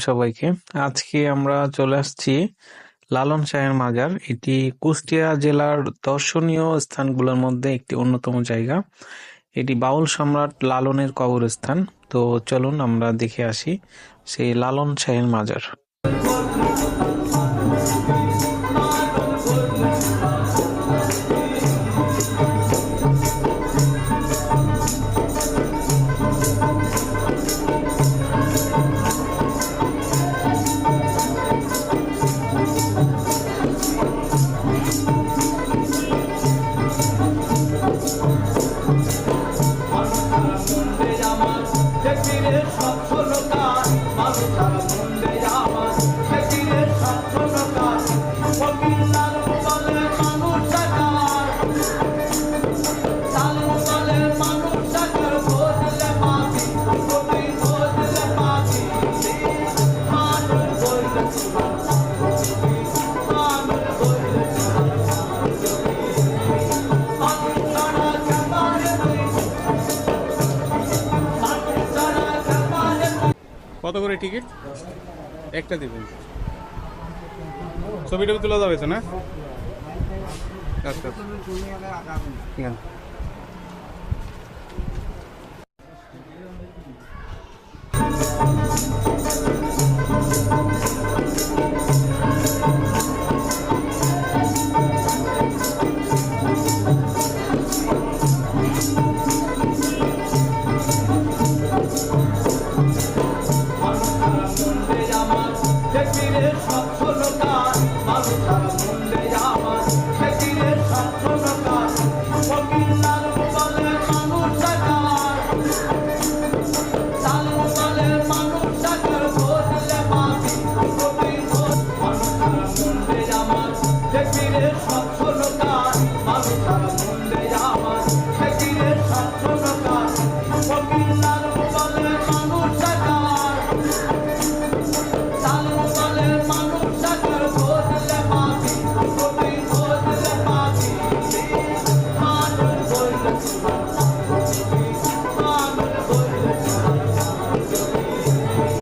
সবাইকে। আজকে আমরা চলে আসছি লালন শাহের মাজার। এটি কুষ্টিয়া জেলার দর্শনীয় স্থানগুলোর মধ্যে একটি অন্যতম জায়গা। এটি বাউল সম্রাট লালনের কবরস্থান। তো চলুন আমরা দেখে আসি সেই লালন শাহের মাজার। কত করে টিকিট? একটা দিবেন। ছবিটা তোলা যাবে তো না? আচ্ছা ঠিক আছে। সব